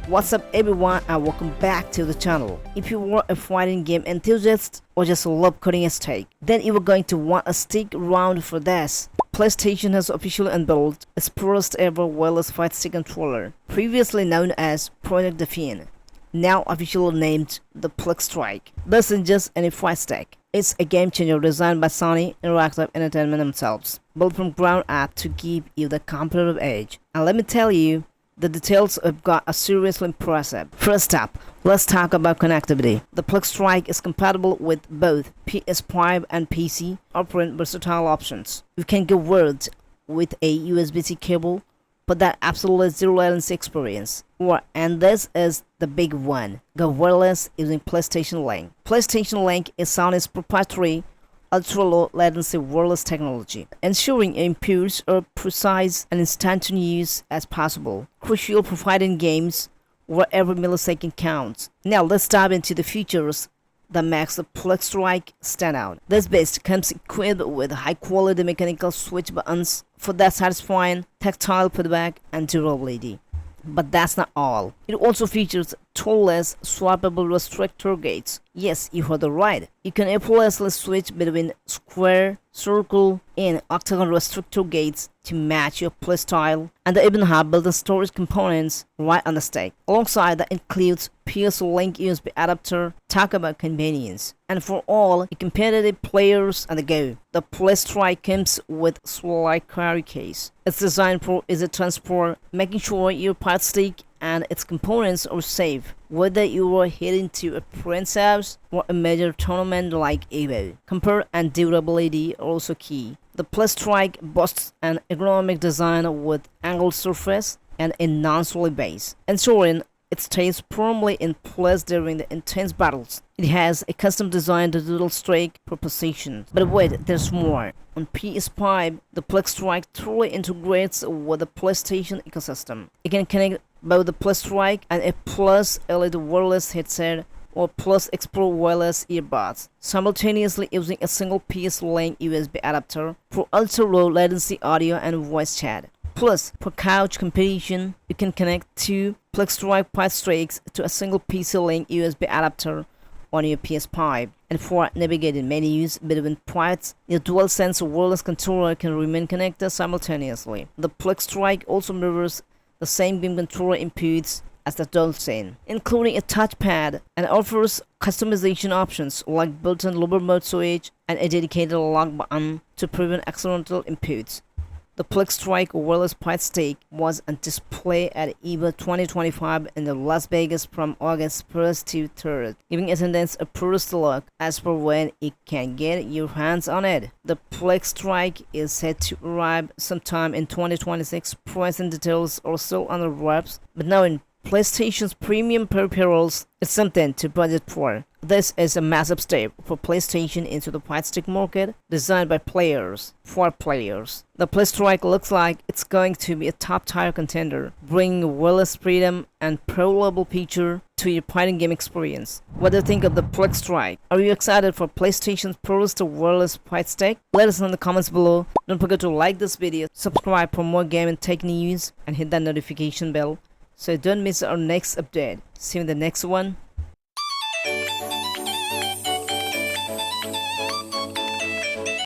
What's up everyone and welcome back to the channel. If you are a fighting game enthusiast or just love cutting a steak, then you are going to want to stick around for this. PlayStation has officially unveiled its first ever wireless fight stick controller, previously known as Project Defiant, now officially named the FlexStrike. This isn't just any fight stick. It's a game changer designed by Sony Interactive Entertainment themselves, built from ground up to give you the competitive edge. And let me tell you, the details have got are seriously impressive. First up, let's talk about connectivity. The FlexStrike is compatible with both PS5 and PC, offering versatile options. You can go wireless with a USB-C cable, but that absolutely zero latency experience. And this is the big one, go wireless using PlayStation Link. PlayStation Link is Sony's proprietary ultra-low latency wireless technology, ensuring impulse or precise and instantaneous as possible, crucial for fighting games where every millisecond counts. Now let's dive into the features that makes the FlexStrike stand out. This beast comes equipped with high-quality mechanical switch buttons for that satisfying tactile feedback and durability. But that's not all. It also features toolless swappable restrictor gates. Yes, you heard it right. You can effortlessly switch between square, circle, and octagon restrictor gates to match your playstyle, and they even have built-in storage components right on the stick. Alongside that includes PS Link USB adapter. Talk about convenience. And for all the competitive players on the go, the FlexStrike comes with slide carry case. It's designed for easy transport, making sure your fight stick and its components are safe, whether you are heading to a friend's house or a major tournament like EVO. Comfort and durability are also key. The FlexStrike boasts an ergonomic design with angled surface and a non-solid base, ensuring it stays firmly in place during the intense battles. It has a custom designed digital strike for precision. But wait, there's more. On PS5, the FlexStrike truly integrates with the PlayStation ecosystem. It can connect both the FlexStrike and a Plus LED wireless headset or Plus Expert wireless earbuds, simultaneously using a single PS Link USB adapter for ultra-low latency audio and voice chat. Plus, for couch competition, you can connect two FlexStrike fight sticks to a single PC Link USB adapter on your PS5. And for navigating menus between fights, your DualSense wireless controller can remain connected simultaneously. The FlexStrike also mirrors the same game controller inputs as the DualSense, including a touchpad, and offers customization options like built-in lower mode switch and a dedicated lock button to prevent accidental inputs. The FlexStrike wireless fight stick was on display at EVO 2025 in Las Vegas from August 1st to 3rd, giving attendants a first look as for when you can get your hands on it. The FlexStrike is set to arrive sometime in 2026. Price and details are still under wraps, but now in PlayStation's premium peripherals, it's something to budget for. This is a massive step for PlayStation into the fight stick market, designed by players, for players. The FlexStrike looks like it's going to be a top-tier contender, bringing wireless freedom and pro-level feature to your fighting game experience. What do you think of the FlexStrike? Are you excited for PlayStation's first wireless fight stick? Let us know in the comments below. Don't forget to like this video, subscribe for more game and tech news, and hit that notification bell so don't miss our next update. See you in the next one.